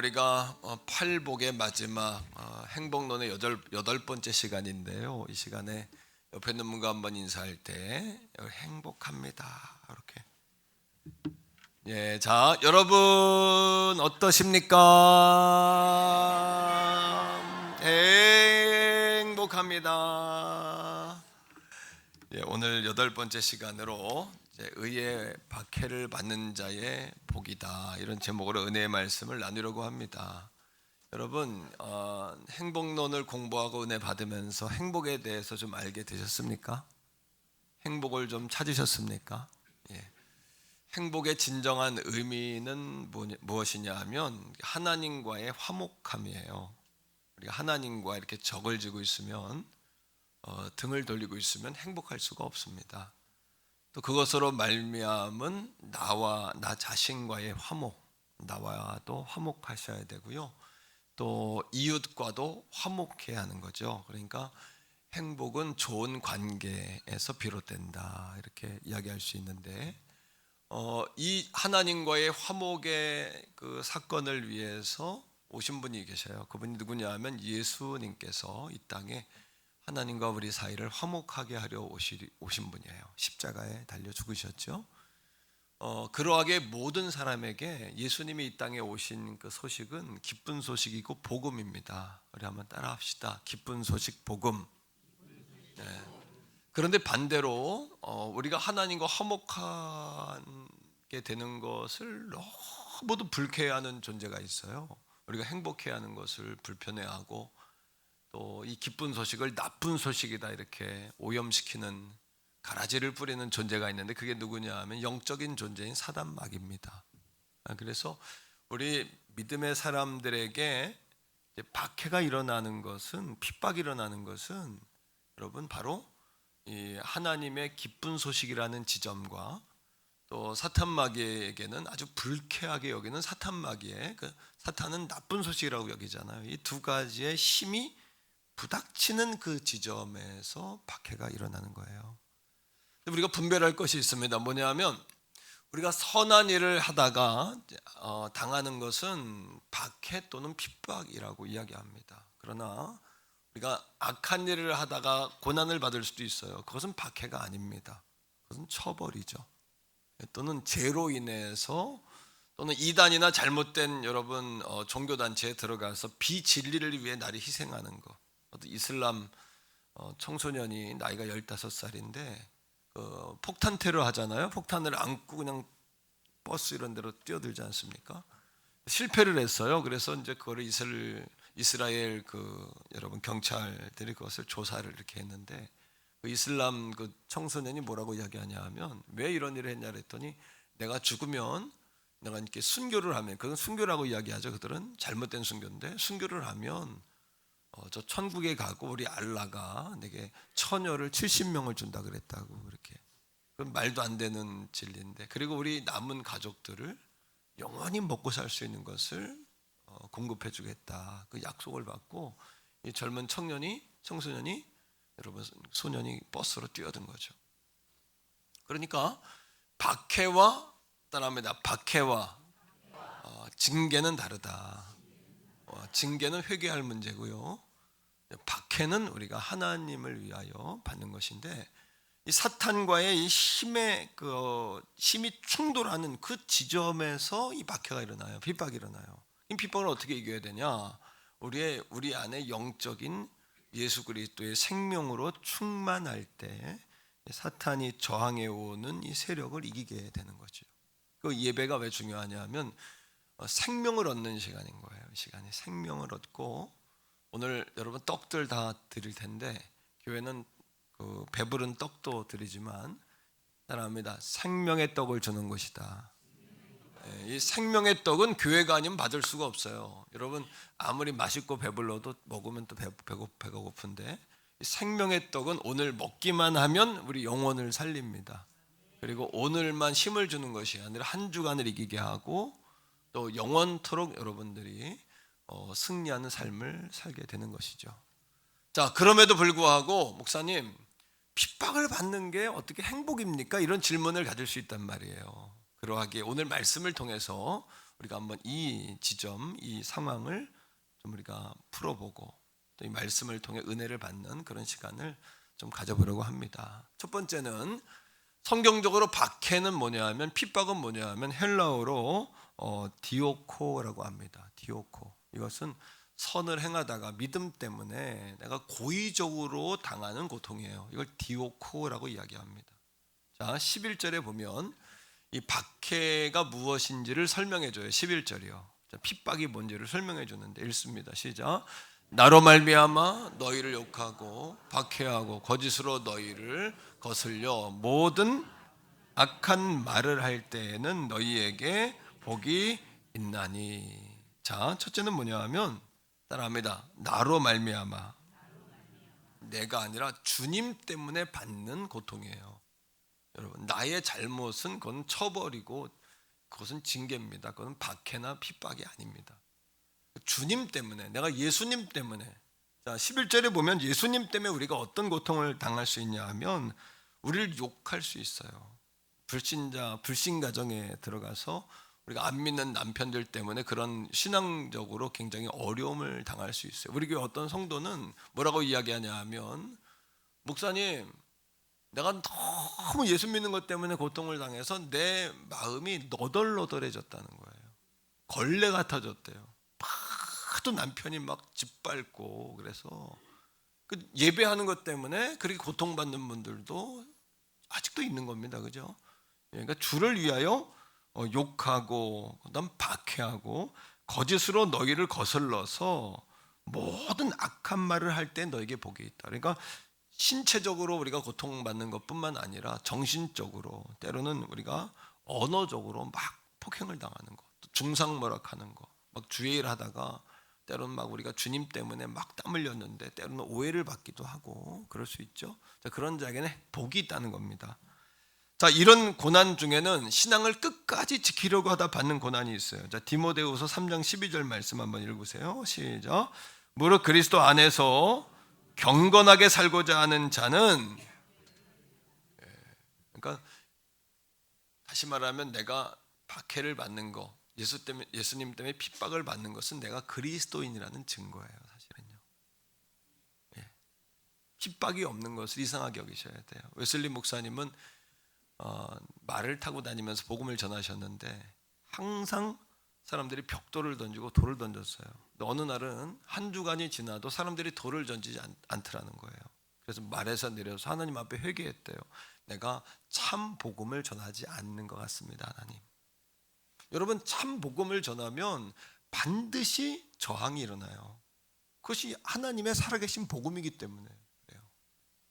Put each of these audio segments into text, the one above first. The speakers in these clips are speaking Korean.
우리가 팔복의 마지막 행복론의 여덟 번째 시간인데요. 이 시간에 옆에 있는 분과 한번 인사할 때 행복합니다 이렇게. 예, 자 여러분 어떠십니까? 행복합니다. 예, 오늘 여덟 번째 시간으로 의의 박해를 받는 자의 복이다, 이런 제목으로 은혜의 말씀을 나누려고 합니다. 여러분, 행복론을 공부하고 은혜 받으면서 행복에 대해서 좀 알게 되셨습니까? 행복을 좀 찾으셨습니까? 예. 행복의 진정한 의미는 무엇이냐 하면 하나님과의 화목함이에요. 우리가 하나님과 이렇게 적을 지고 있으면, 등을 돌리고 있으면 행복할 수가 없습니다. 또 그것으로 말미암은 나와 나 자신과의 화목, 나와도 화목하셔야 되고요. 또 이웃과도 화목해야 하는 거죠. 그러니까 행복은 좋은 관계에서 비롯된다, 이렇게 이야기할 수 있는데, 이 하나님과의 화목의 그 사건을 위해서 오신 분이 계셔요. 그분이 누구냐 하면 예수님께서 이 땅에 하나님과 우리 사이를 화목하게 하려 오신 분이에요. 십자가에 달려 죽으셨죠. 그러하게 모든 사람에게 예수님이 이 땅에 오신 그 소식은 기쁜 소식이고 복음입니다. 우리 한번 따라합시다. 기쁜 소식, 복음. 네. 그런데 반대로 우리가 하나님과 화목하게 되는 것을 너무도 불쾌해하는 존재가 있어요. 우리가 행복해야 하는 것을 불편해하고, 또 이 기쁜 소식을 나쁜 소식이다 이렇게 오염시키는, 가라지를 뿌리는 존재가 있는데, 그게 누구냐 하면 영적인 존재인 사단 마귀입니다. 그래서 우리 믿음의 사람들에게 박해가 일어나는 것은, 핍박이 일어나는 것은 여러분 바로 이 하나님의 기쁜 소식이라는 지점과, 또 사탄 마귀에게는 아주 불쾌하게 여기는 사탄 마귀의 사탄은 나쁜 소식이라고 여기잖아요. 이 두 가지의 힘이 부닥치는 그 지점에서 박해가 일어나는 거예요. 우리가 분별할 것이 있습니다. 뭐냐면 우리가 선한 일을 하다가 당하는 것은 박해 또는 핍박이라고 이야기합니다. 그러나 우리가 악한 일을 하다가 고난을 받을 수도 있어요. 그것은 박해가 아닙니다. 그것은 처벌이죠. 또는 죄로 인해서, 또는 이단이나 잘못된 여러분 종교단체에 들어가서 비진리를 위해 나를 희생하는 것. 어떤 이슬람 청소년이 나이가 15살인데 폭탄 테러 하잖아요. 폭탄을 안고 그냥 버스 이런 데로 뛰어들지 않습니까? 실패를 했어요. 그래서 이제 그거를 이스라엘 여러분 경찰들이 그것을 조사를 이렇게 했는데, 그 이슬람 그 청소년이 뭐라고 이야기하냐 하면, 왜 이런 일을 했냐 그랬더니, 내가 죽으면 내가 이렇게 순교를 하면, 그건 순교라고 이야기하죠. 그들은 잘못된 순교인데, 순교를 하면 저 천국에 가고 우리 알라가 내게 처녀를 70명을 준다 그랬다고. 그렇게 그건 말도 안 되는 진리인데, 그리고 우리 남은 가족들을 영원히 먹고 살 수 있는 것을 공급해 주겠다, 그 약속을 받고 이 젊은 청소년이 여러분 소년이 버스로 뛰어든 거죠. 그러니까 박해와 따라합니다. 박해와 징계는 다르다. 징계는 회개할 문제고요, 박해는 우리가 하나님을 위하여 받는 것인데, 이 사탄과의 이 힘이 충돌하는 그 지점에서 이 박해가 일어나요. 핍박이 일어나요. 이 핍박을 어떻게 이겨야 되냐? 우리 안에 영적인 예수 그리스도의 생명으로 충만할 때 사탄이 저항해 오는 이 세력을 이기게 되는 거죠. 그 예배가 왜 중요하냐면 생명을 얻는 시간인 거예요. 이 시간에 생명을 얻고, 오늘 여러분 떡들 다 드릴 텐데, 교회는 그 배부른 떡도 드리지만 따라합니다. 생명의 떡을 주는 것이다. 이 생명의 떡은 교회가 아니면 받을 수가 없어요. 여러분 아무리 맛있고 배불러도 먹으면 또 배가 고픈데, 이 생명의 떡은 오늘 먹기만 하면 우리 영혼을 살립니다. 그리고 오늘만 힘을 주는 것이 아니라 한 주간을 이기게 하고, 또 영원토록 여러분들이 승리하는 삶을 살게 되는 것이죠. 자, 그럼에도 불구하고 목사님, 핍박을 받는 게 어떻게 행복입니까? 이런 질문을 가질 수 있단 말이에요. 그러하기에 오늘 말씀을 통해서 우리가 한번 이 지점, 이 상황을 좀 우리가 풀어보고 또 이 말씀을 통해 은혜를 받는 그런 시간을 좀 가져보려고 합니다. 첫 번째는 성경적으로 박해는 뭐냐 하면, 핍박은 뭐냐 하면 헬라어로 디오코라고 합니다. 디오코. 이것은 선을 행하다가 믿음 때문에 내가 고의적으로 당하는 고통이에요. 이걸 디오코라고 이야기합니다. 자, 11절에 보면 이 박해가 무엇인지를 설명해 줘요. 11절이요. 자, 핍박이 뭔지를 설명해 주는데 읽습니다. 시작. 나로 말미암아 너희를 욕하고 박해하고 거짓으로 너희를 거슬려 모든 악한 말을 할 때에는 너희에게 복이 있나니. 자, 첫째는 뭐냐 하면 따라합니다. 나로 말미암아. 내가 아니라 주님 때문에 받는 고통이에요. 여러분, 나의 잘못은 그건 처벌이고 그것은 징계입니다. 그건 박해나 핍박이 아닙니다. 주님 때문에, 내가 예수님 때문에. 자, 11절에 보면 예수님 때문에 우리가 어떤 고통을 당할 수 있냐 하면 우리를 욕할 수 있어요. 불신자, 불신 가정에 들어가서 우리가 안 믿는 남편들 때문에 그런 신앙적으로 굉장히 어려움을 당할 수 있어요. 우리 교회 어떤 성도는 뭐라고 이야기하냐 하면, 목사님, 내가 너무 예수 믿는 것 때문에 고통을 당해서 내 마음이 너덜너덜해졌다는 거예요. 걸레 같아졌대요. 하도 남편이 막 짓밟고 그래서 그 예배하는 것 때문에 그렇게 고통받는 분들도 아직도 있는 겁니다. 그죠? 그러니까 주를 위하여 욕하고 그다음 박해하고 거짓으로 너희를 거슬러서 모든 악한 말을 할 때 너에게 복이 있다. 그러니까 신체적으로 우리가 고통받는 것뿐만 아니라 정신적으로, 때로는 우리가 언어적으로 막 폭행을 당하는 것, 중상모략하는 것, 막 주의를 하다가 때로는 막 우리가 주님 때문에 막 땀 흘렸는데 때로는 오해를 받기도 하고 그럴 수 있죠. 자, 그런 자에게는 복이 있다는 겁니다. 자, 이런 고난 중에는 신앙을 끝까지 지키려고 하다 받는 고난이 있어요. 자, 디모데후서 3장 12절 말씀 한번 읽으세요. 시작. 무릇 그리스도 안에서 경건하게 살고자 하는 자는, 그러니까 다시 말하면 내가 박해를 받는 거, 예수님 때문에 핍박을 받는 것은 내가 그리스도인이라는 증거예요. 사실은요. 예. 핍박이 없는 것을 이상하게 여기셔야 돼요. 웨슬리 목사님은 말을 타고 다니면서 복음을 전하셨는데 항상 사람들이 벽돌을 던지고 돌을 던졌어요. 근데 어느 날은 한 주간이 지나도 사람들이 돌을 던지지 않더라는 거예요. 그래서 말에서 내려서 하나님 앞에 회개했대요. 내가 참 복음을 전하지 않는 것 같습니다, 하나님. 여러분, 참 복음을 전하면 반드시 저항이 일어나요. 그것이 하나님의 살아계신 복음이기 때문에 그래요.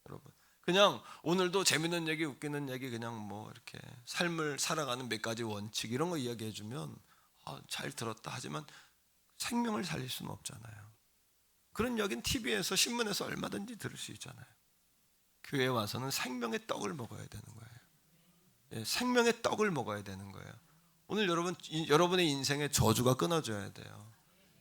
여러분, 그냥 오늘도 재밌는 얘기, 웃기는 얘기, 그냥 뭐 이렇게 삶을 살아가는 몇 가지 원칙 이런 거 이야기해 주면 잘 들었다 하지만 생명을 살릴 수는 없잖아요. 그런 이야기는 TV에서 신문에서 얼마든지 들을 수 있잖아요. 교회에 와서는 생명의 떡을 먹어야 되는 거예요. 예, 생명의 떡을 먹어야 되는 거예요. 오늘 여러분의 인생의 저주가 끊어져야 돼요.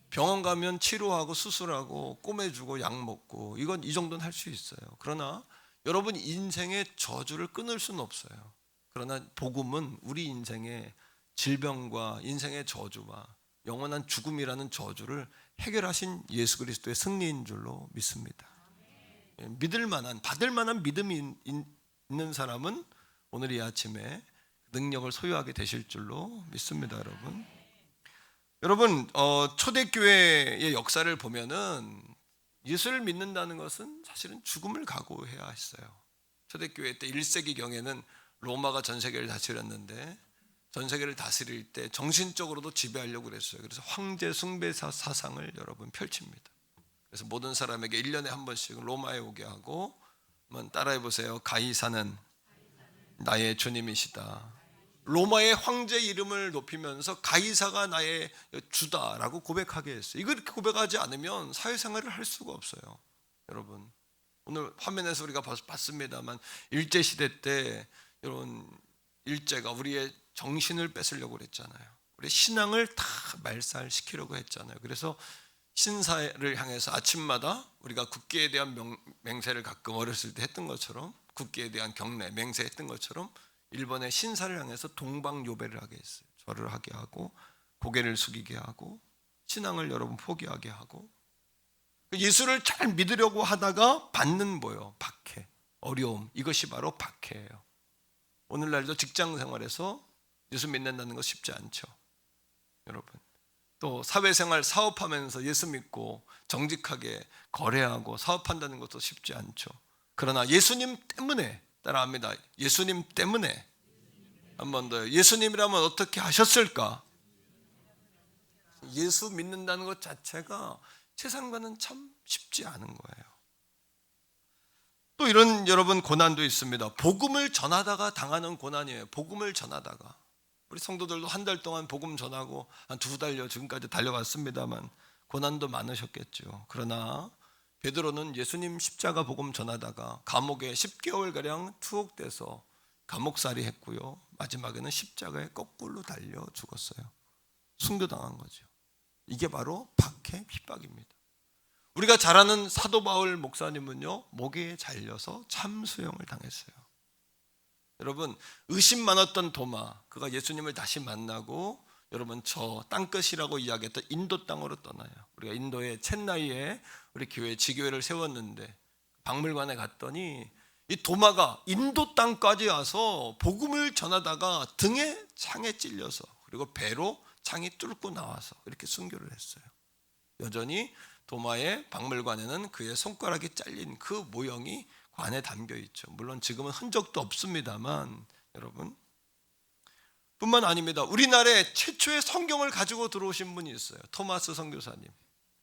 병원 가면 치료하고 수술하고 꼬매주고 약 먹고 이건 이 정도는 할 수 있어요. 그러나 여러분 인생의 저주를 끊을 수는 없어요. 그러나 복음은 우리 인생의 질병과 인생의 저주와 영원한 죽음이라는 저주를 해결하신 예수 그리스도의 승리인 줄로 믿습니다. 믿을 만한, 받을 만한 믿음이 있는 사람은 오늘 이 아침에 능력을 소유하게 되실 줄로 믿습니다. 여러분, 초대교회의 역사를 보면은 예수를 믿는다는 것은 사실은 죽음을 각오해야 했어요. 초대교회 때 1세기경에는 로마가 전 세계를 다스렸는데 전 세계를 다스릴 때 정신적으로도 지배하려고 그랬어요. 그래서 황제 숭배사 사상을 여러분 펼칩니다. 그래서 모든 사람에게 1년에 한 번씩 로마에 오게 하고, 한번 따라해 보세요. 가이사는 나의 주님이시다. 로마의 황제 이름을 높이면서 가이사가 나의 주다라고 고백하게 했어요. 이걸 고백하지 않으면 사회생활을 할 수가 없어요. 여러분, 오늘 화면에서 우리가 봤습니다만 일제시대 때 여러분 일제가 우리의 정신을 뺏으려고 그랬잖아요. 우리 신앙을 다 말살시키려고 했잖아요. 그래서 신사를 향해서 아침마다 우리가 국기에 대한 맹세를 가끔 어렸을 때 했던 것처럼, 국기에 대한 경례, 맹세했던 것처럼 일본의 신사를 향해서 동방요배를 하게 했어요. 절을 하게 하고 고개를 숙이게 하고 신앙을 여러분 포기하게 하고 예수를 잘 믿으려고 하다가 받는 뭐예요? 박해, 어려움. 이것이 바로 박해예요. 오늘날도 직장 생활에서 예수 믿는다는 거 쉽지 않죠. 여러분 또 사회생활 사업하면서 예수 믿고 정직하게 거래하고 사업한다는 것도 쉽지 않죠. 그러나 예수님 때문에, 따라합니다. 예수님 때문에. 한 번 더, 예수님이라면 어떻게 하셨을까? 예수 믿는다는 것 자체가 세상과는 참 쉽지 않은 거예요. 또 이런 여러분 고난도 있습니다. 복음을 전하다가 당하는 고난이에요. 복음을 전하다가. 우리 성도들도 한 달 동안 복음 전하고 한 2달여 지금까지 달려왔습니다만 고난도 많으셨겠죠. 그러나 베드로는 예수님 십자가 복음 전하다가 감옥에 10개월가량 투옥돼서 감옥살이 했고요. 마지막에는 십자가에 거꾸로 달려 죽었어요. 순교당한 거죠. 이게 바로 박해 핍박입니다. 우리가 잘 아는 사도 바울 목사님은요, 목에 잘려서 참수형을 당했어요. 여러분 의심 많았던 도마, 그가 예수님을 다시 만나고 여러분 저 땅끝이라고 이야기했던 인도 땅으로 떠나요. 우리가 인도의 첸나이에 우리 교회 지교회를 세웠는데 박물관에 갔더니 이 도마가 인도 땅까지 와서 복음을 전하다가 등에 창에 찔려서 그리고 배로 창이 뚫고 나와서 이렇게 순교를 했어요. 여전히 도마의 박물관에는 그의 손가락이 잘린 그 모형이 관에 담겨 있죠. 물론 지금은 흔적도 없습니다만 여러분 뿐만 아닙니다. 우리나라에 최초의 성경을 가지고 들어오신 분이 있어요. 토마스 선교사님.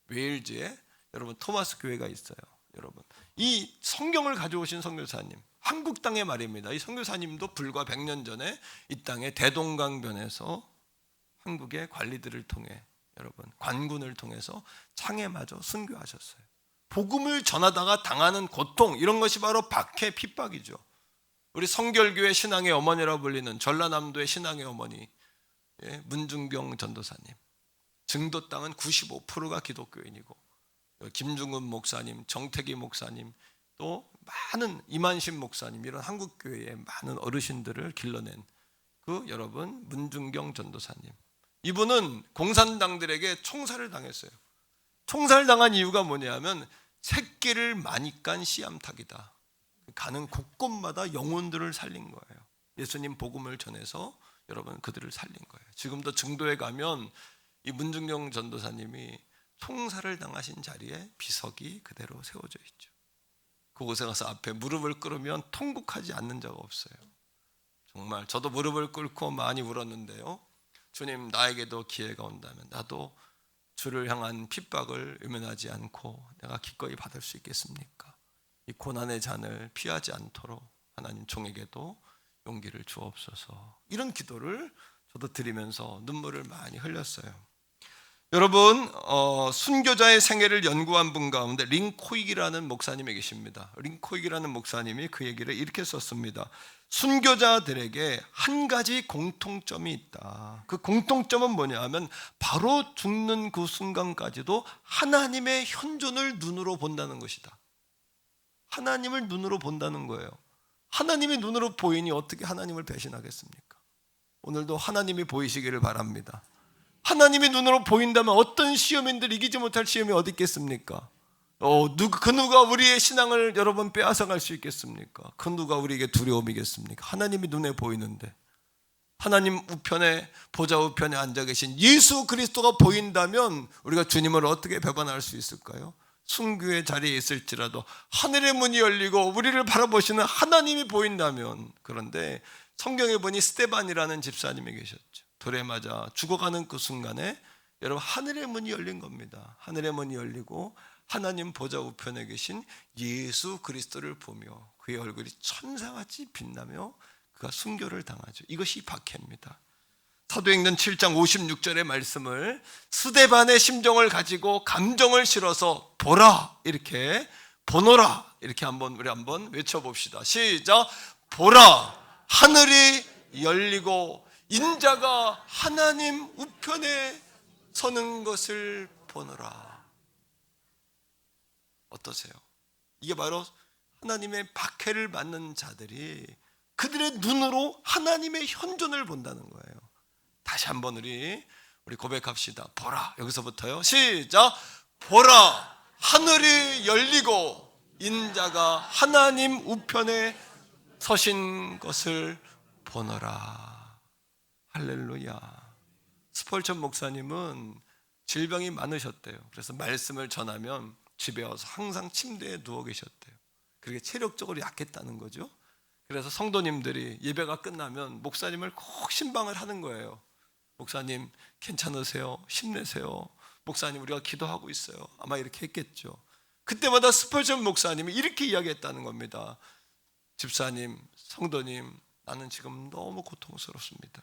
웨일즈에 여러분 토마스 교회가 있어요. 여러분 이 성경을 가져오신 선교사님, 한국 땅의 말입니다. 이 선교사님도 불과 100년 전에 이 땅의 대동강변에서 한국의 관리들을 통해 여러분 관군을 통해서 창에 맞아 순교하셨어요. 복음을 전하다가 당하는 고통, 이런 것이 바로 박해 핍박이죠. 우리 성결교회 신앙의 어머니라고 불리는 전라남도의 신앙의 어머니 문중경 전도사님, 증도 땅은 95%가 기독교인이고 김중근 목사님, 정태기 목사님, 또 많은 이만신 목사님, 이런 한국교회의 많은 어르신들을 길러낸 그 여러분 문중경 전도사님, 이분은 공산당들에게 총살을 당했어요. 총살당한 이유가 뭐냐면 새끼를 많이 깐 씨암탉이다. 가는 곳곳마다 영혼들을 살린 거예요. 예수님 복음을 전해서 여러분 그들을 살린 거예요. 지금도 증도에 가면 이 문중경 전도사님이 총살을 당하신 자리에 비석이 그대로 세워져 있죠. 그곳에 가서 앞에 무릎을 꿇으면 통곡하지 않는 자가 없어요. 정말 저도 무릎을 꿇고 많이 울었는데요. 주님, 나에게도 기회가 온다면 나도 주를 향한 핍박을 외면하지 않고 내가 기꺼이 받을 수 있겠습니까? 이 고난의 잔을 피하지 않도록 하나님 종에게도 용기를 주옵소서. 이런 기도를 저도 드리면서 눈물을 많이 흘렸어요. 여러분 순교자의 생애를 연구한 분 가운데 링코익이라는 목사님이 계십니다. 링코익이라는 목사님이 그 얘기를 이렇게 썼습니다. 순교자들에게 한 가지 공통점이 있다. 그 공통점은 뭐냐 하면 바로 죽는 그 순간까지도 하나님의 현존을 눈으로 본다는 것이다. 하나님을 눈으로 본다는 거예요. 하나님이 눈으로 보이니 어떻게 하나님을 배신하겠습니까? 오늘도 하나님이 보이시기를 바랍니다. 하나님이 눈으로 보인다면 어떤 시험인들 이기지 못할 시험이 어디 있겠습니까? 그 누가 우리의 신앙을 여러분 빼앗아갈 수 있겠습니까? 그 누가 우리에게 두려움이겠습니까? 하나님이 눈에 보이는데, 하나님 우편에, 보좌 우편에 앉아 계신 예수 그리스도가 보인다면 우리가 주님을 어떻게 배반할 수 있을까요? 순교의 자리에 있을지라도 하늘의 문이 열리고 우리를 바라보시는 하나님이 보인다면. 그런데 성경에 보니 스데반이라는 집사님이 계셨죠. 돌에 맞아 죽어가는 그 순간에 여러분 하늘의 문이 열린 겁니다. 하늘의 문이 열리고 하나님 보좌 우편에 계신 예수 그리스도를 보며 그의 얼굴이 천사같이 빛나며 그가 순교를 당하죠. 이것이 박해입니다. 사도행전 7장 56절의 말씀을 스데반의 심정을 가지고 감정을 실어서 보라, 이렇게 보노라, 이렇게 우리 한번 외쳐봅시다. 시작. 보라, 하늘이 열리고 인자가 하나님 우편에 서는 것을 보노라. 어떠세요? 이게 바로 하나님의 박해를 받는 자들이 그들의 눈으로 하나님의 현존을 본다는 거예요. 다시 한번 우리 우리 고백합시다. 보라. 여기서부터요. 시작. 보라. 하늘이 열리고 인자가 하나님 우편에 서신 것을 보노라. 할렐루야. 스펄전 목사님은 질병이 많으셨대요. 그래서 말씀을 전하면 집에 와서 항상 침대에 누워 계셨대요. 그렇게 체력적으로 약했다는 거죠. 그래서 성도님들이 예배가 끝나면 목사님을 꼭 신방을 하는 거예요. 목사님 괜찮으세요? 힘내세요. 목사님 우리가 기도하고 있어요. 아마 이렇게 했겠죠. 그때마다 스펄전 목사님이 이렇게 이야기했다는 겁니다. 집사님, 성도님, 나는 지금 너무 고통스럽습니다.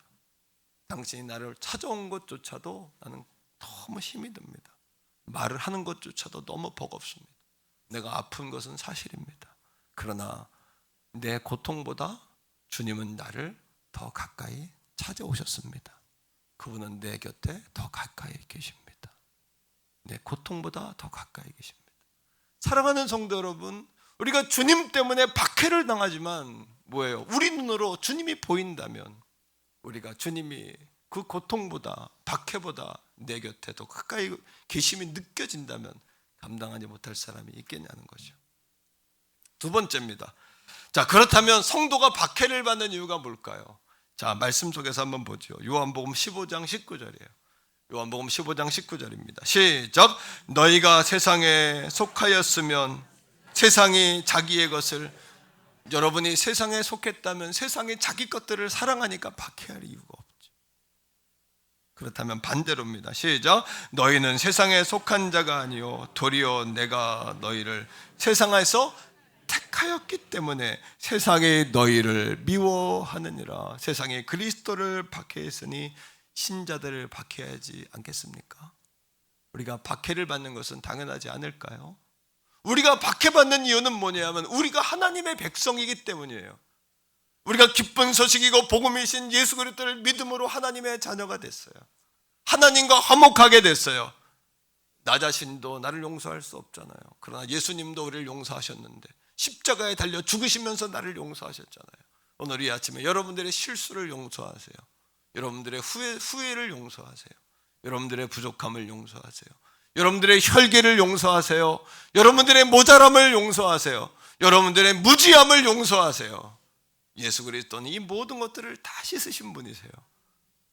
당신이 나를 찾아온 것조차도 나는 너무 힘이 듭니다. 말을 하는 것조차도 너무 버겁습니다. 내가 아픈 것은 사실입니다. 그러나 내 고통보다 주님은 나를 더 가까이 찾아오셨습니다. 그분은 내 곁에 더 가까이 계십니다. 내 고통보다 더 가까이 계십니다. 사랑하는 성도 여러분, 우리가 주님 때문에 박해를 당하지만 뭐예요? 우리 눈으로 주님이 보인다면, 우리가 주님이 그 고통보다, 박해보다 내 곁에 더 가까이 계심이 느껴진다면 감당하지 못할 사람이 있겠냐는 거죠. 두 번째입니다. 자, 그렇다면 성도가 박해를 받는 이유가 뭘까요? 자, 말씀 속에서 한번 보죠. 요한복음 15장 19절이에요. 요한복음 15장 19절입니다. 시작. 너희가 세상에 속하였으면 세상이 자기의 것을, 여러분이 세상에 속했다면 세상이 자기 것들을 사랑하니까 박해할 이유가 없죠. 그렇다면 반대로입니다. 시작. 너희는 세상에 속한 자가 아니요 도리어 내가 너희를 세상에서 택하였기 때문에 세상이 너희를 미워하느니라. 세상이 그리스도를 박해했으니 신자들을 박해하지 않겠습니까? 우리가 박해를 받는 것은 당연하지 않을까요? 우리가 박해받는 이유는 뭐냐면 우리가 하나님의 백성이기 때문이에요. 우리가 기쁜 소식이고 복음이신 예수 그리스도를 믿음으로 하나님의 자녀가 됐어요. 하나님과 화목하게 됐어요. 나 자신도 나를 용서할 수 없잖아요. 그러나 예수님도 우리를 용서하셨는데 십자가에 달려 죽으시면서 나를 용서하셨잖아요. 오늘 이 아침에 여러분들의 실수를 용서하세요. 여러분들의 후회를 용서하세요. 여러분들의 부족함을 용서하세요. 여러분들의 혈기를 용서하세요. 여러분들의 모자람을 용서하세요. 여러분들의 무지함을 용서하세요. 예수 그리스도는 이 모든 것들을 다 씻으신 분이세요.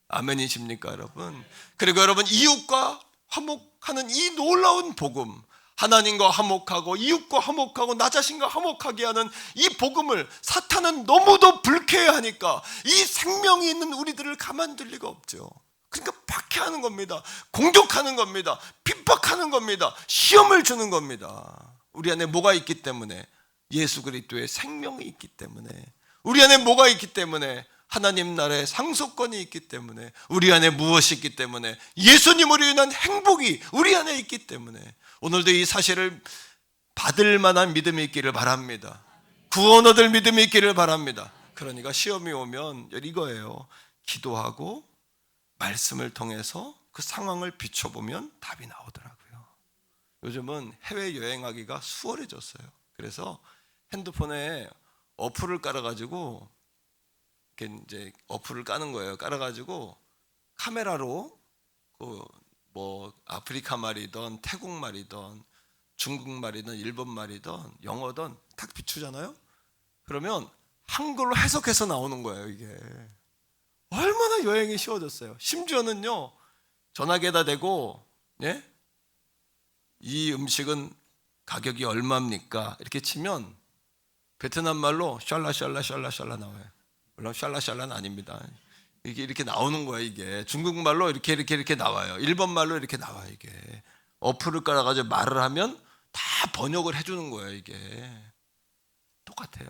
아멘이십니까 여러분? 그리고 여러분, 이웃과 화목하는 이 놀라운 복음, 하나님과 화목하고 이웃과 화목하고 나 자신과 화목하게 하는 이 복음을 사탄은 너무도 불쾌해하니까 이 생명이 있는 우리들을 가만둘 리가 없죠. 그러니까 박해하는 겁니다. 공격하는 겁니다. 핍박하는 겁니다. 시험을 주는 겁니다. 우리 안에 뭐가 있기 때문에? 예수 그리스도의 생명이 있기 때문에. 우리 안에 뭐가 있기 때문에? 하나님 나라의 상속권이 있기 때문에. 우리 안에 무엇이 있기 때문에? 예수님으로 인한 행복이 우리 안에 있기 때문에. 오늘도 이 사실을 받을 만한 믿음이 있기를 바랍니다. 구원 얻을 믿음이 있기를 바랍니다. 그러니까 시험이 오면 이거예요. 기도하고 말씀을 통해서 그 상황을 비춰보면 답이 나오더라고요. 요즘은 해외여행하기가 수월해졌어요. 그래서 핸드폰에 어플을 깔아가지고 이렇게 이제 어플을 까는 거예요. 깔아가지고 카메라로 뭐 아프리카 말이든 태국 말이든 중국 말이든 일본 말이든 영어든 딱 비추잖아요. 그러면 한글로 해석해서 나오는 거예요. 이게 얼마나 여행이 쉬워졌어요. 심지어는요, 전화기에다 대고, 예? 이 음식은 가격이 얼마입니까? 이렇게 치면 베트남 말로 샬라샬라샬라샬라 나와요. 물론 샬라샬라는 아닙니다. 이게 이렇게 나오는 거예요. 이게 중국 말로 이렇게 나와요. 일본 말로 이렇게 나와요. 이게 어플을 깔아가지고 말을 하면 다 번역을 해주는 거예요. 이게 똑같아요.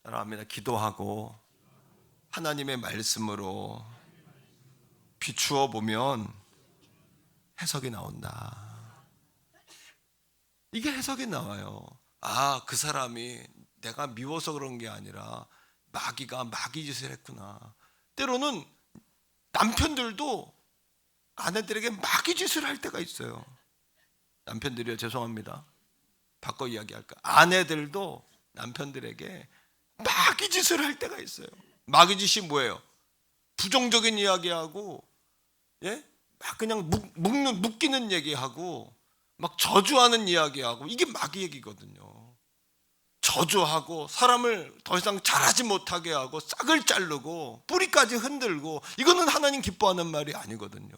사랑합니다. 기도하고 하나님의 말씀으로 비추어 보면 해석이 나온다. 이게 해석이 나와요. 아, 그 사람이 내가 미워서 그런 게 아니라 마귀가 마귀 짓을 했구나. 때로는 남편들도 아내들에게 마귀 짓을 할 때가 있어요. 남편들이요, 죄송합니다. 바꿔 이야기할까? 아내들도 남편들에게 마귀 짓을 할 때가 있어요. 마귀 짓이 뭐예요? 부정적인 이야기하고 예? 막 그냥 묶이는 얘기하고 막 저주하는 이야기하고, 이게 마귀 얘기거든요. 저주하고 사람을 더 이상 자라지 못하게 하고 싹을 자르고 뿌리까지 흔들고, 이거는 하나님 기뻐하는 말이 아니거든요.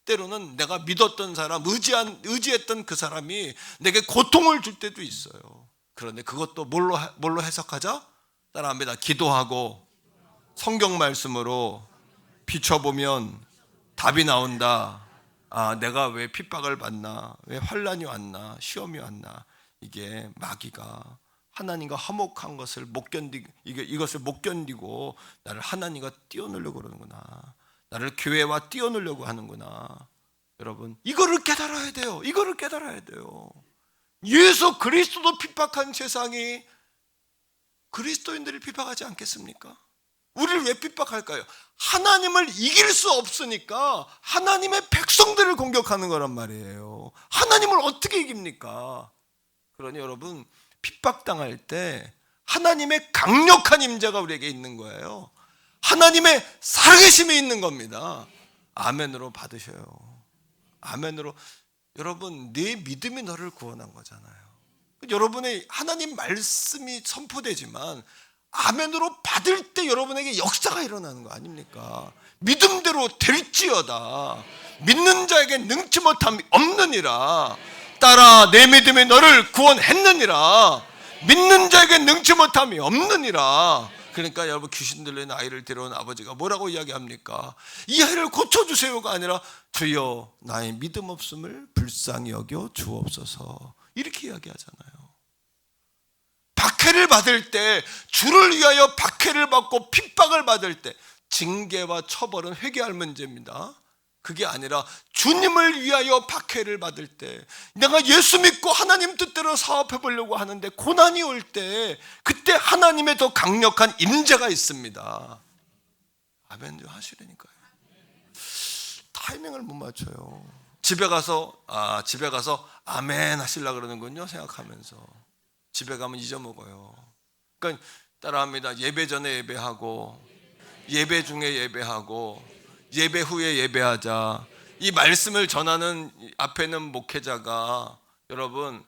때로는 내가 믿었던 사람, 의지했던 그 사람이 내게 고통을 줄 때도 있어요. 그런데 그것도 뭘로 해석하자? 따라합니다. 기도하고 성경 말씀으로 비춰보면 답이 나온다. 아, 내가 왜 핍박을 받나, 왜 환난이 왔나, 시험이 왔나. 이게 마귀가 하나님과 화목한 것을 이것을 못 견디고 나를 하나님과 띄워놓으려고 그러는구나, 나를 교회와 띄워놓으려고 하는구나. 여러분, 이거를 깨달아야 돼요. 이거를 깨달아야 돼요. 예수 그리스도도 핍박한 세상이 그리스도인들을 핍박하지 않겠습니까? 우리를 왜 핍박할까요? 하나님을 이길 수 없으니까 하나님의 백성들을 공격하는 거란 말이에요. 하나님을 어떻게 이깁니까? 그러니 여러분, 핍박당할 때 하나님의 강력한 임재가 우리에게 있는 거예요. 하나님의 살아계심이 있는 겁니다. 아멘으로 받으셔요. 아멘으로. 여러분, 네 믿음이 너를 구원한 거잖아요. 여러분의 하나님 말씀이 선포되지만 아멘으로 받을 때 여러분에게 역사가 일어나는 거 아닙니까? 믿음대로 될지어다. 믿는 자에게 능치 못함이 없느니라. 따라 내 믿음이 너를 구원했느니라. 믿는 자에게 능치 못함이 없느니라. 그러니까 여러분, 귀신 들린 아이를 데려온 아버지가 뭐라고 이야기합니까? 이 아이를 고쳐주세요가 아니라 주여 나의 믿음 없음을 불쌍히 여겨 주옵소서, 이렇게 이야기하잖아요. 박해를 받을 때, 주를 위하여 박해를 받고 핍박을 받을 때 징계와 처벌은 회개할 문제입니다. 그게 아니라 주님을 위하여 박해를 받을 때, 내가 예수 믿고 하나님 뜻대로 사업해 보려고 하는데 고난이 올 때, 그때 하나님의 더 강력한 임재가 있습니다. 아멘 좀 하시라니까요. 타이밍을 못 맞춰요. 집에 가서 아멘 하시려고 그러는군요, 생각하면서. 집에 가면 잊어먹어요. 그러니까 따라합니다. 예배 전에 예배하고, 예배 중에 예배하고, 예배 후에 예배하자. 이 말씀을 전하는 앞에 있는 목회자가 여러분,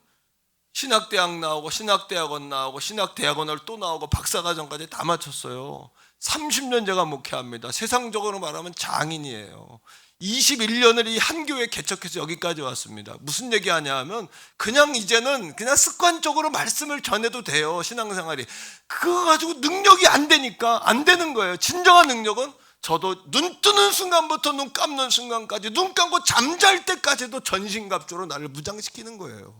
신학대학 나오고 신학대학원 나오고 신학대학원을 또 나오고 박사과정까지 다 마쳤어요. 30년 제가 목회합니다. 세상적으로 말하면 장인이에요. 21년을 이 한 교회 개척해서 여기까지 왔습니다. 무슨 얘기하냐 하면, 그냥 이제는 그냥 습관적으로 말씀을 전해도 돼요, 신앙생활이. 그거 가지고 능력이 안 되니까 안 되는 거예요. 진정한 능력은 저도 눈 뜨는 순간부터 눈 감는 순간까지, 눈 감고 잠잘 때까지도 전신갑주로 나를 무장시키는 거예요.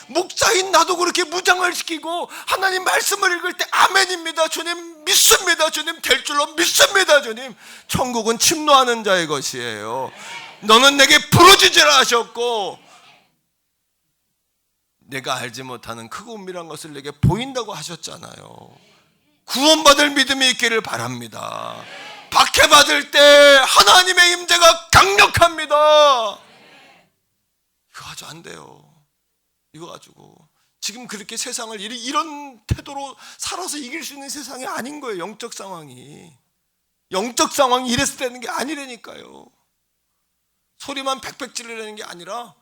목사인 나도 그렇게 무장을 시키고 하나님 말씀을 읽을 때 아멘입니다 주님, 믿습니다 주님, 될 줄로 믿습니다 주님. 천국은 침노하는 자의 것이에요. 너는 내게 부르짖으라 하셨고 내가 알지 못하는 크고 은밀한 것을 내게 보인다고 하셨잖아요. 구원받을 믿음이 있기를 바랍니다. 박해받을 때 하나님의 임재가 강력합니다. 이거 가지고 안 돼요. 이거 가지고 지금 그렇게 세상을 이런 태도로 살아서 이길 수 있는 세상이 아닌 거예요. 영적 상황이 이래서 되는 게 아니라니까요. 소리만 팩팩 지르려는 게 아니라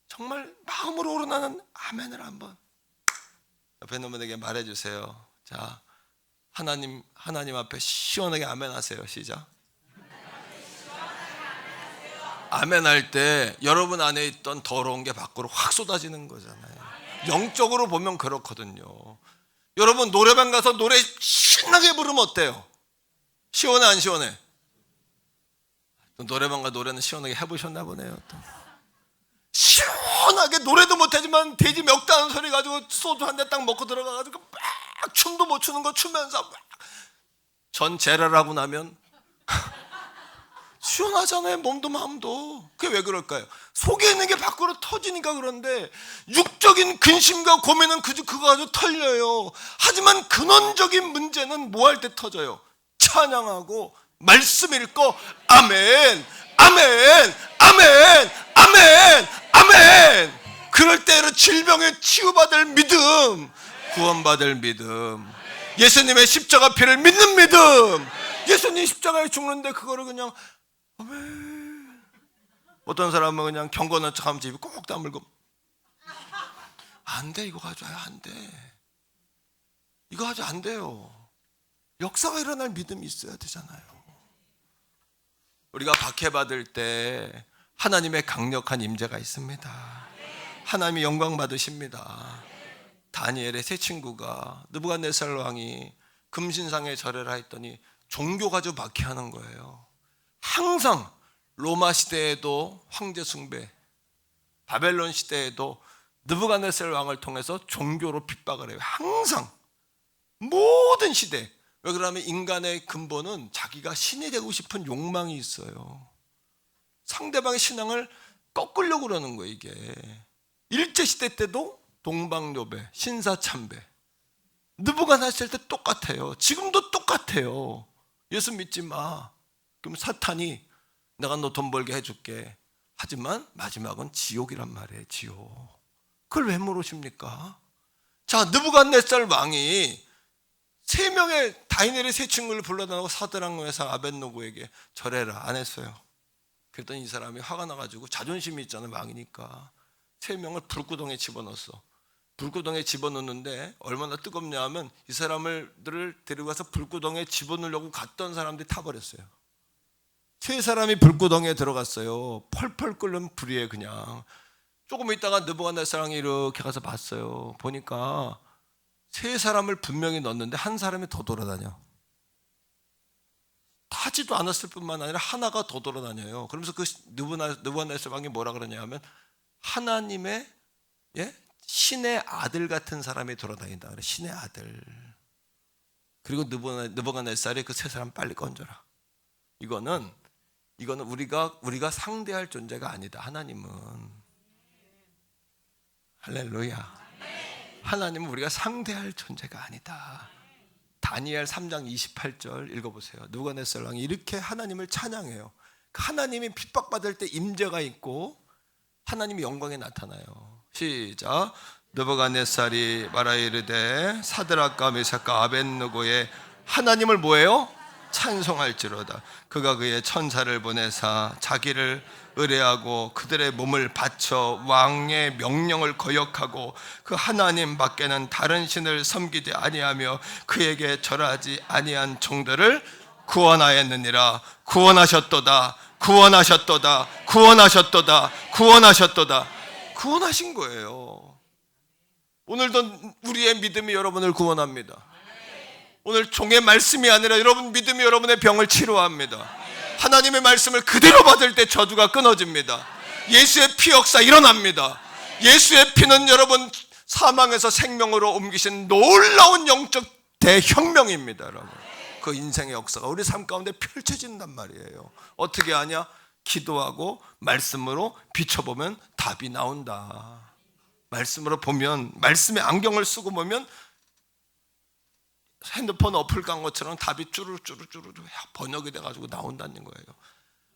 정말 마음으로 우러나는 아멘을 한번 옆에 있는 분에게 말해주세요. 자, 하나님 앞에 시원하게 아멘 하세요. 시작. 아멘 할 때 여러분 안에 있던 더러운 게 밖으로 확 쏟아지는 거잖아요. 영적으로 보면 그렇거든요. 여러분 노래방 가서 노래 신나게 부르면 어때요? 시원해 안 시원해? 노래방과 노래는 시원하게 해보셨나 보네요. 또. 시원하게 노래도 못하지만 돼지 멱다는 소리 가지고 소주 한 대 딱 먹고 들어가가지고 막 춤도 못 추는 거 추면서 막 전 제라를 하고 나면 시원하잖아요. 몸도 마음도. 그게 왜 그럴까요? 속에 있는 게 밖으로 터지니까. 그런데 육적인 근심과 고민은 그거 가지고 털려요. 하지만 근원적인 문제는 뭐 할 때 터져요? 찬양하고 말씀 읽고 아멘 아멘 아멘 아멘 아멘. 그럴 때 질병에 치유받을 믿음, 구원받을 믿음, 예수님의 십자가 피를 믿는 믿음. 예수님 십자가에 죽는데 그거를 그냥 아멘 어떤 사람은 그냥 경건한 척하면 입이 꼭 다물고, 안 돼, 이거 가지고 안 돼. 이거 가지고 안 돼요. 역사가 일어날 믿음이 있어야 되잖아요. 우리가 박해받을 때 하나님의 강력한 임재가 있습니다. 하나님이 영광 받으십니다. 다니엘의 세 친구가 느부갓네살 왕이 금신상에 절해라 했더니 종교 가지고 박해하는 거예요. 항상 로마 시대에도 황제 숭배, 바벨론 시대에도 느부갓네살 왕을 통해서 종교로 핍박을 해요. 항상 모든 시대. 왜 그러냐면 인간의 근본은 자기가 신이 되고 싶은 욕망이 있어요. 상대방의 신앙을 꺾으려고 그러는 거예요. 이게 일제시대 때도 동방요배, 신사참배, 느부갓네살 때 똑같아요. 지금도 똑같아요. 예수 믿지 마. 그럼 사탄이 내가 너 돈 벌게 해줄게. 하지만 마지막은 지옥이란 말이에요. 지옥. 그걸 왜 모르십니까? 자, 느부갓네살 왕이 3명의 다니엘의 세 친구를 불러다가 사드락, 메삭, 아벳느고에게 절해라 안 했어요. 그랬더니 이 사람이 화가 나가지고 자존심이 있잖아요. 왕이니까 3명을 불구덩이에 집어넣었어. 불구덩이에 집어넣는데 얼마나 뜨겁냐 하면 이 사람들을 데리고 가서 불구덩이에 집어넣으려고 갔던 사람들이 타버렸어요. 3사람이 불구덩이에 들어갔어요. 펄펄 끓는 불이에요. 그냥 조금 있다가 느부갓네살 왕이 이렇게 가서 봤어요. 보니까 3사람을 분명히 넣었는데 한 사람이 더 돌아다녀. 타지도 않았을 뿐만 아니라 하나가 더 돌아다녀요. 그러면서 그 느부갓네살 왕이 뭐라 그러냐 하면 하나님의 신의 아들 같은 사람이 돌아다닌다. 그래, 신의 아들. 그리고 느부갓네살이 그 3사람 빨리 건져라. 이거는 우리가 상대할 존재가 아니다. 하나님은. 할렐루야. 하나님은 우리가 상대할 존재가 아니다. 다니엘 3장 28절 읽어보세요. 느부갓네살 왕이 이렇게 하나님을 찬양해요. 하나님이 핍박받을 때 임재가 있고 하나님이 영광에 나타나요. 시작. 느부갓네살이 말하여 이르되 사드락과 메삭과 아벳느고의 하나님을 뭐예요? 찬송할지로다. 그가 그의 천사를 보내사 자기를 의뢰하고 그들의 몸을 바쳐 왕의 명령을 거역하고 그 하나님 밖에는 다른 신을 섬기지 아니하며 그에게 절하지 아니한 종들을 구원하였느니라. 구원하셨도다. 구원하셨도다. 구원하셨도다. 구원하셨도다. 구원하신 거예요. 오늘도 우리의 믿음이 여러분을 구원합니다. 오늘 종의 말씀이 아니라 여러분 믿음이 여러분의 병을 치료합니다. 하나님의 말씀을 그대로 받을 때 저주가 끊어집니다. 예수의 피 역사 일어납니다. 예수의 피는 여러분 사망에서 생명으로 옮기신 놀라운 영적 대혁명입니다. 여러분 그 인생의 역사가 우리 삶 가운데 펼쳐진단 말이에요. 어떻게 하냐? 기도하고 말씀으로 비춰보면 답이 나온다. 말씀으로 보면, 말씀의 안경을 쓰고 보면 핸드폰 어플 간 것처럼 답이 쭈루쭈루 번역이 돼가지고 나온다는 거예요.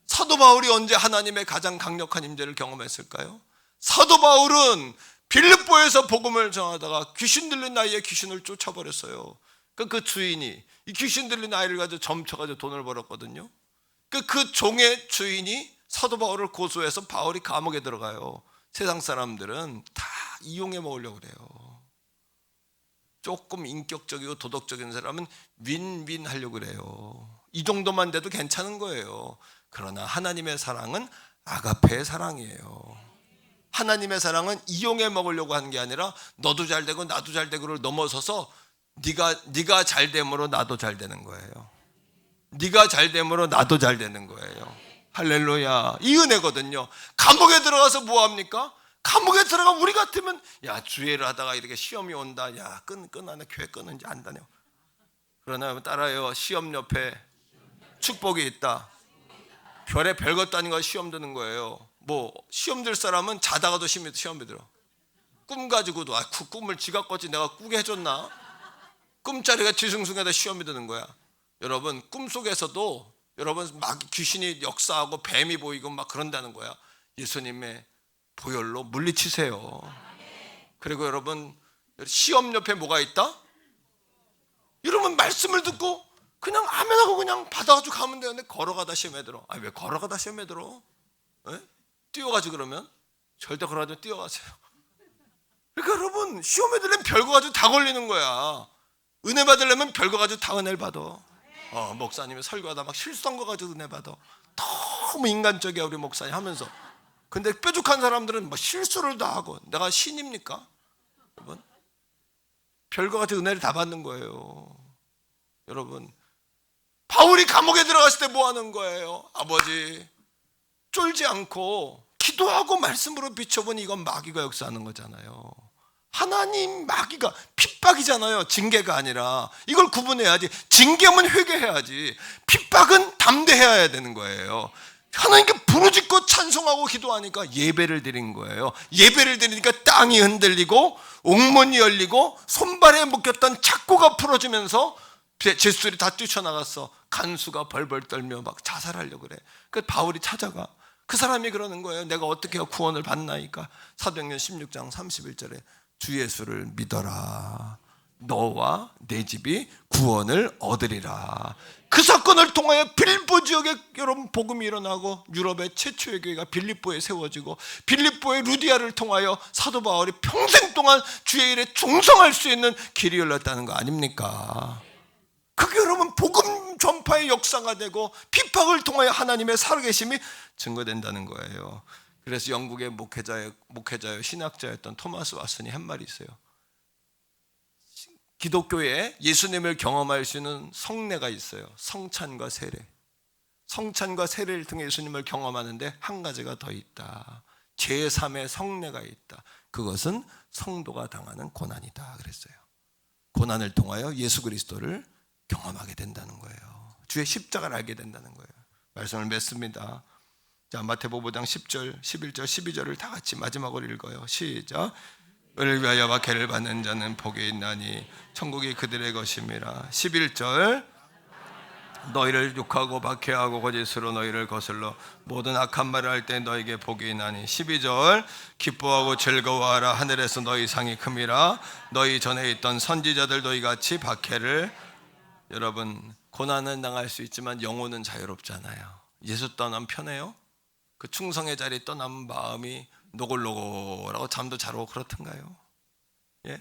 사도 바울이 언제 하나님의 가장 강력한 임재를 경험했을까요? 사도 바울은 빌립보에서 복음을 전하다가 귀신 들린 아이의 귀신을 쫓아버렸어요. 그 주인이 이 귀신 들린 아이를 가지고 점쳐가지고 돈을 벌었거든요. 그 종의 주인이 사도 바울을 고소해서 바울이 감옥에 들어가요. 세상 사람들은 다 이용해 먹으려고 그래요. 조금 인격적이고 도덕적인 사람은 윈윈 하려고 그래요. 이 정도만 돼도 괜찮은 거예요. 그러나 하나님의 사랑은 아가페의 사랑이에요. 하나님의 사랑은 이용해 먹으려고 하는 게 아니라 너도 잘 되고 나도 잘 되고를 넘어서서 네가 잘 됨으로 나도 잘 되는 거예요. 네가 잘 됨으로 나도 잘 되는 거예요. 할렐루야. 이 은혜거든요. 감옥에 들어가서 뭐 합니까? 감옥에 들어가 우리 같으면 야 주회를 하다가 이렇게 시험이 온다. 야 끈 안에 교회 끊는지 안 다녀. 그러나 따라요. 시험 옆에 축복이 있다. 별에 별것도 아닌 거 시험 드는 거예요. 뭐 시험 들 사람은 자다가도 시험이 들어. 꿈 가지고도 그 꿈을 지가 꿨지 내가 꾸게 해줬나? 꿈자리가 뒤숭숭해다 시험이 드는 거야. 여러분 꿈속에서도 여러분 막 귀신이 역사하고 뱀이 보이고 막 그런다는 거야. 예수님의 보혈로 물리치세요. 그리고 여러분 시험 옆에 뭐가 있다? 여러분 말씀을 듣고 그냥 아멘하고 그냥 받아가지고 가면 되는데 걸어가다 시험에 들어. 왜 걸어가다 시험에 들어? 에? 뛰어가지 그러면 절대 그러지 뛰어가세요. 그러니까 여러분 시험에 들려면 별거 가지고 다 걸리는 거야. 은혜 받으려면 별거 가지고 다 은혜를 받아. 목사님이 설교하다 막 실수한 거 가지고 은혜 받아. 너무 인간적이야 우리 목사님 하면서. 근데 뾰족한 사람들은 뭐 실수를 다 하고. 내가 신입니까? 여러분 별거 가지고 은혜를 다 받는 거예요. 여러분 바울이 감옥에 들어갔을 때 뭐 하는 거예요? 아버지 쫄지 않고 기도하고 말씀으로 비춰보니 이건 마귀가 역사하는 거잖아요. 하나님 마귀가 핍박이잖아요. 징계가 아니라. 이걸 구분해야지. 징계면 회개해야지. 핍박은 담대해야 되는 거예요. 하나님께 부르짖고 찬송하고 기도하니까 예배를 드린 거예요. 예배를 드리니까 땅이 흔들리고 옥문이 열리고 손발에 묶였던 착고가 풀어지면서 제수들이 다 뛰쳐나갔어. 간수가 벌벌 떨며 막 자살하려고 그래. 그 바울이 찾아가. 그 사람이 그러는 거예요. 내가 어떻게 구원을 받나이까? 사도행전 16장 31절에 주 예수를 믿어라. 너와 내 집이 구원을 얻으리라. 그 사건을 통하여 빌립보 지역에 여러분 복음이 일어나고 유럽의 최초의 교회가 빌립보에 세워지고 빌립보의 루디아를 통하여 사도 바울이 평생 동안 주의 일에 충성할 수 있는 길이 열렸다는 거 아닙니까? 그게 여러분 복음 전파의 역사가 되고 핍박을 통하여 하나님의 살아계심이 증거된다는 거예요. 그래서 영국의 목회자요 신학자였던 토마스 왓슨이 한 말이 있어요. 기독교에 예수님을 경험할 수 있는 성례가 있어요. 성찬과 세례. 성찬과 세례를 통해 예수님을 경험하는데 한 가지가 더 있다. 제3의 성례가 있다. 그것은 성도가 당하는 고난이다 그랬어요. 고난을 통하여 예수 그리스도를 경험하게 된다는 거예요. 주의 십자가를 알게 된다는 거예요. 말씀을 맺습니다. 자, 마태복음 5장 10절, 11절, 12절을 다 같이 마지막으로 읽어요. 시작. 을을 위하여 박해를 받는 자는 복이 있나니 천국이 그들의 것임이라. 11절. 너희를 욕하고 박해하고 거짓으로 너희를 거슬러 모든 악한 말을 할 때 너희에게 복이 있나니. 12절. 기뻐하고 즐거워하라. 하늘에서 너희 상이 큼이라. 너희 전에 있던 선지자들도 이같이 박해를. 여러분 고난은 당할 수 있지만 영혼은 자유롭잖아요. 예수 떠나면 편해요? 그 충성의 자리 떠나면 마음이 노골노골하고 잠도 잘 오고 그렇던가요? 예?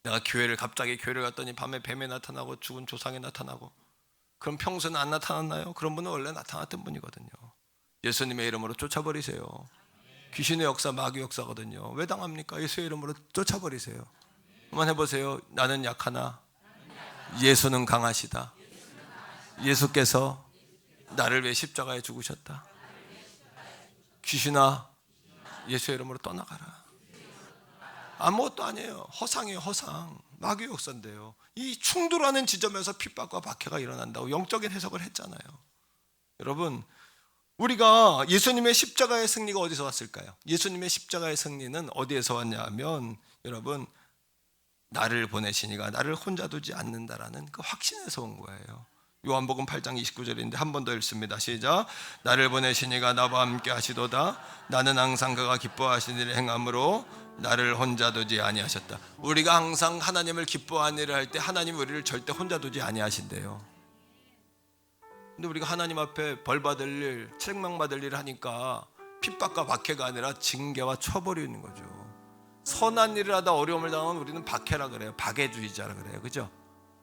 내가 갑자기 교회를 갔더니 밤에 뱀이 나타나고 죽은 조상이 나타나고, 그럼 평소에는 안 나타났나요? 그런 분은 원래 나타났던 분이거든요. 예수님의 이름으로 쫓아버리세요. 귀신의 역사, 마귀 역사거든요. 왜 당합니까? 예수의 이름으로 쫓아버리세요. 한번 해보세요. 나는 약하나 예수는 강하시다. 예수께서 나를 위해 십자가에 죽으셨다. 귀신아 예수의 이름으로 떠나가라. 아무것도 아니에요. 허상이에요. 허상. 마귀 역사인데요. 이 충돌하는 지점에서 핍박과 박해가 일어난다고 영적인 해석을 했잖아요. 여러분 우리가 예수님의 십자가의 승리가 어디서 왔을까요? 예수님의 십자가의 승리는 어디에서 왔냐 하면 여러분 나를 보내시니가 나를 혼자 두지 않는다라는 그 확신에서 온 거예요. 요한복음 8장 29절인데 한 번 더 읽습니다. 시작. 나를 보내시니가 나와 함께 하시도다. 나는 항상 그가 기뻐하시는 일을 행함으로 나를 혼자 두지 아니하셨다. 우리가 항상 하나님을 기뻐하는 일을 할 때 하나님 우리를 절대 혼자 두지 아니하신대요. 근데 우리가 하나님 앞에 벌 받을 일, 책망 받을 일을 하니까 핍박과 박해가 아니라 징계와 처벌이 있는 거죠. 선한 일을 하다 어려움을 당하면 우리는 박해라 그래요. 박해주의자라 그래요. 그죠?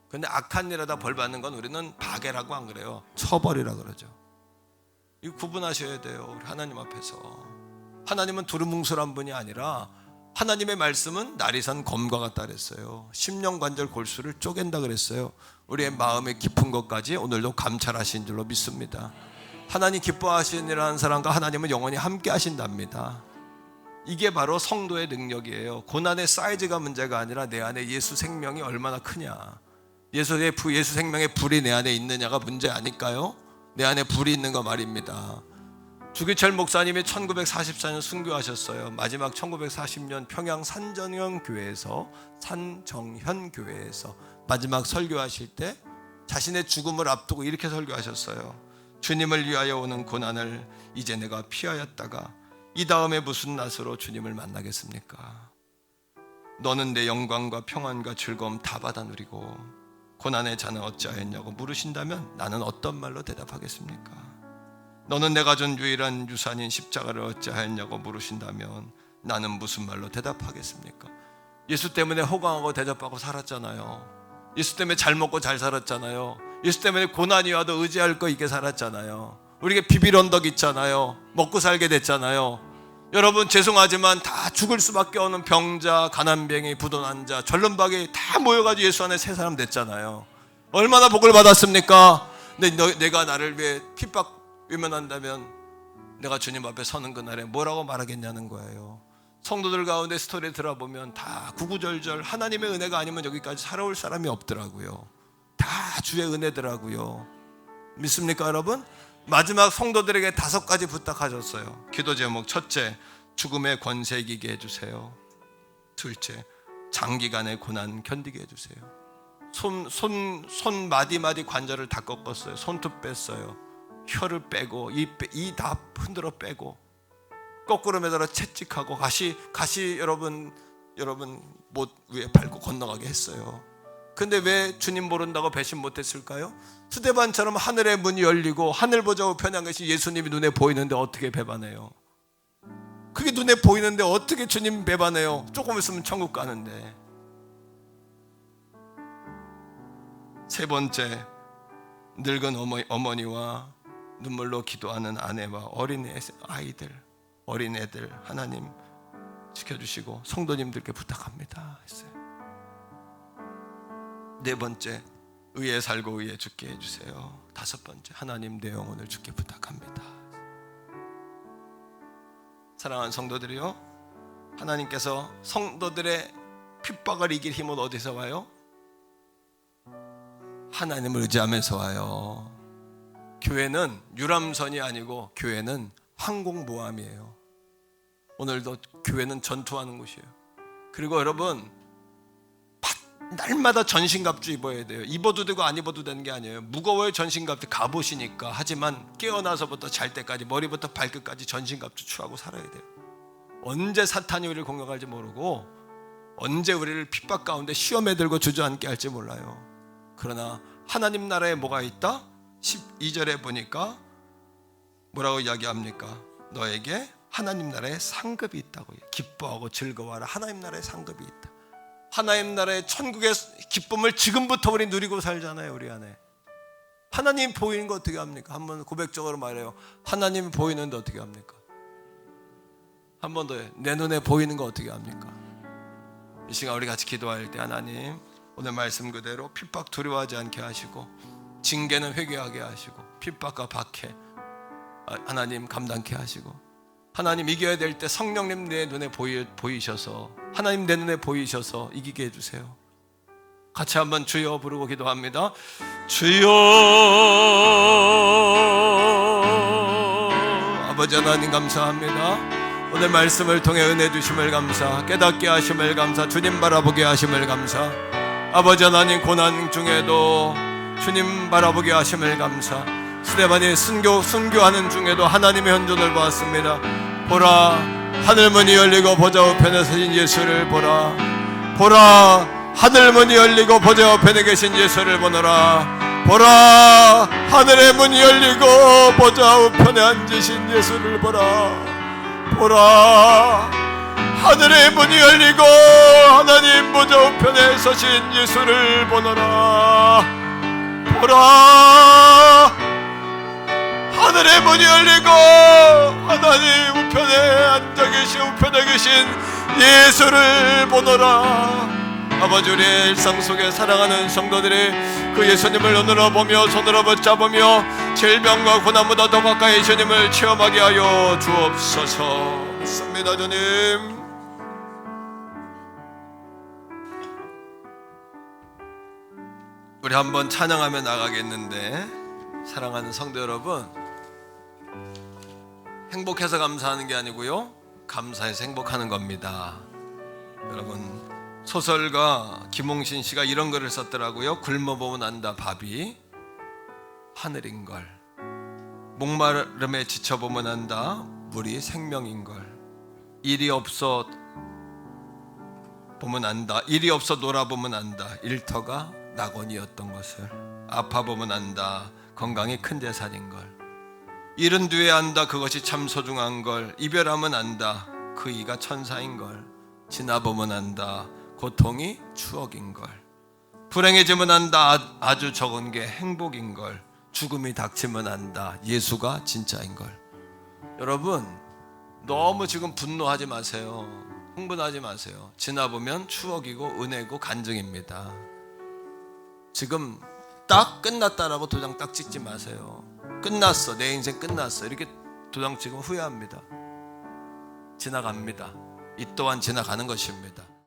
근데 악한 일을 하다 벌 받는 건 우리는 박해라고 안 그래요. 처벌이라 그러죠. 이거 구분하셔야 돼요. 우리 하나님 앞에서. 하나님은 두루뭉술한 분이 아니라 하나님의 말씀은 날이 선 검과 같다 그랬어요. 심령관절 골수를 쪼갠다 그랬어요. 우리의 마음의 깊은 것까지 오늘도 감찰하신 줄로 믿습니다. 하나님 기뻐하시는 일을 하는 사람과 하나님은 영원히 함께 하신답니다. 이게 바로 성도의 능력이에요. 고난의 사이즈가 문제가 아니라 내 안에 예수 생명이 얼마나 크냐, 예수 생명의 불이 내 안에 있느냐가 문제 아닐까요? 내 안에 불이 있는 거 말입니다. 주기철 목사님이 1944년 순교하셨어요. 마지막 1940년 평양 산정현교회에서 마지막 설교하실 때 자신의 죽음을 앞두고 이렇게 설교하셨어요. 주님을 위하여 오는 고난을 이제 내가 피하였다가 이 다음에 무슨 낯으로 주님을 만나겠습니까? 너는 내 영광과 평안과 즐거움 다 받아 누리고 고난의 자는 어찌하였냐고 물으신다면 나는 어떤 말로 대답하겠습니까? 너는 내가 준 유일한 유산인 십자가를 어찌하였냐고 물으신다면 나는 무슨 말로 대답하겠습니까? 예수 때문에 호강하고 대접하고 살았잖아요. 예수 때문에 잘 먹고 잘 살았잖아요. 예수 때문에 고난이 와도 의지할 거 있게 살았잖아요. 우리에게 비빌 언덕 있잖아요. 먹고 살게 됐잖아요. 여러분 죄송하지만 다 죽을 수밖에 없는 병자, 가난뱅이, 부도난 자, 절름박이 다 모여가지고 예수 안에 새 사람 됐잖아요. 얼마나 복을 받았습니까? 근데 내가 나를 위해 핍박 외면한다면 내가 주님 앞에 서는 그날에 뭐라고 말하겠냐는 거예요. 성도들 가운데 스토리 들어보면 다 구구절절 하나님의 은혜가 아니면 여기까지 살아올 사람이 없더라고요. 다 주의 은혜더라고요. 믿습니까 여러분? 마지막 성도들에게 5가지 부탁하셨어요. 기도 제목: 첫째, 죽음의 권세 이기게 해주세요. 둘째, 장기간의 고난 견디게 해주세요. 손 마디마디 관절을 다 꺾었어요. 손톱 뺐어요. 혀를 빼고 이 다 흔들어 빼고 거꾸로 매달아 채찍하고 가시 여러분 못 위에 밟고 건너가게 했어요. 근데 왜 주님 모른다고 배신 못했을까요? 스데반처럼 하늘의 문이 열리고 하늘 보자 우편에 안 계신 예수님이 눈에 보이는데 어떻게 배반해요? 그게 눈에 보이는데 어떻게 주님 배반해요? 조금 있으면 천국 가는데. 세 번째, 늙은 어머니와 눈물로 기도하는 아내와 어린애들 하나님 지켜주시고 성도님들께 부탁합니다 했어요. 네 번째, 의에 살고 의에 죽게 해주세요. 5번째, 하나님 내 영혼을 주께 부탁합니다. 사랑하는 성도들이요, 하나님께서 성도들의 핍박을 이길 힘은 어디서 와요? 하나님을 의지하면서 와요. 교회는 유람선이 아니고 교회는 항공모함이에요. 오늘도 교회는 전투하는 곳이에요. 그리고 여러분, 날마다 전신갑주 입어야 돼요. 입어도 되고 안 입어도 되는 게 아니에요. 무거워요. 전신갑주 가보시니까. 하지만 깨어나서부터 잘 때까지 머리부터 발끝까지 전신갑주 취하고 살아야 돼요. 언제 사탄이 우리를 공격할지 모르고 언제 우리를 핍박 가운데 시험에 들고 주저앉게 할지 몰라요. 그러나 하나님 나라에 뭐가 있다? 12절에 보니까 뭐라고 이야기합니까? 너에게 하나님 나라에 상급이 있다고. 기뻐하고 즐거워하라. 하나님 나라에 상급이 있다. 하나님 나라의 천국의 기쁨을 지금부터 우리 누리고 살잖아요. 우리 안에 하나님 보이는 거 어떻게 합니까? 한번 고백적으로 말해요. 하나님 보이는데 어떻게 합니까? 한 번 더요. 내 눈에 보이는 거 어떻게 합니까? 이 시간 우리 같이 기도할 때 하나님 오늘 말씀 그대로 핍박 두려워하지 않게 하시고 징계는 회개하게 하시고 핍박과 박해 하나님 감당케 하시고 하나님 이겨야 될 때 성령님 내 눈에 보이셔서 하나님 내 눈에 보이셔서 이기게 해주세요. 같이 한번 주여 부르고 기도합니다. 주여. 아버지 하나님 감사합니다. 오늘 말씀을 통해 은혜 주심을 감사, 깨닫게 하심을 감사, 주님 바라보게 하심을 감사. 아버지 하나님 고난 중에도 주님 바라보게 하심을 감사. 스데반이 순교하는 중에도 하나님의 현존을 보았습니다. 보라, 하늘문이 열리고 보좌 우편에 서신 예수를 보라. 보라, 하늘문이 열리고 보좌 우편에 계신 예수를 보노라. 보라, 하늘의 문이 열리고 보좌 우편에 앉으신 예수를 보라. 보라, 하늘의 문이 열리고 하나님 보좌 우편에 서신 예수를 보노라. 보라, 하늘의 문이 열리고 하나님 우편에 앉아 계신 우편에 계신 예수를 보노라. 아버지 우리의 일상 속에 살아가는 성도들이 그 예수님을 눈으로 보며 손으로 붙잡으며 질병과 고난보다 더 가까이 예수님을 체험하게 하여 주옵소서. 믿습니다. 주님, 우리 한번 찬양하며 나가겠는데, 사랑하는 성도 여러분, 행복해서 감사하는 게 아니고요, 감사해서 행복하는 겁니다. 여러분, 소설가 김홍신 씨가 이런 글을 썼더라고요. 굶어보면 안다 밥이 하늘인걸, 목마름에 지쳐보면 안다 물이 생명인걸, 일이 없어 보면 안다, 일이 없어 놀아보면 안다 일터가 낙원이었던 것을, 아파보면 안다 건강이 큰 재산인걸, 잃은 뒤에 안다 그것이 참 소중한 걸. 이별하면 안다 그 이가 천사인 걸. 지나보면 안다 고통이 추억인 걸. 불행해지면 안다 아주 적은 게 행복인 걸. 죽음이 닥치면 안다 예수가 진짜인 걸. 여러분 너무 지금 분노하지 마세요. 흥분하지 마세요. 지나보면 추억이고 은혜고 간증입니다. 지금 딱 끝났다라고 도장 딱 찍지 마세요. 끝났어, 내 인생 끝났어 이렇게 도장 찍으면 후회합니다. 지나갑니다. 이 또한 지나가는 것입니다.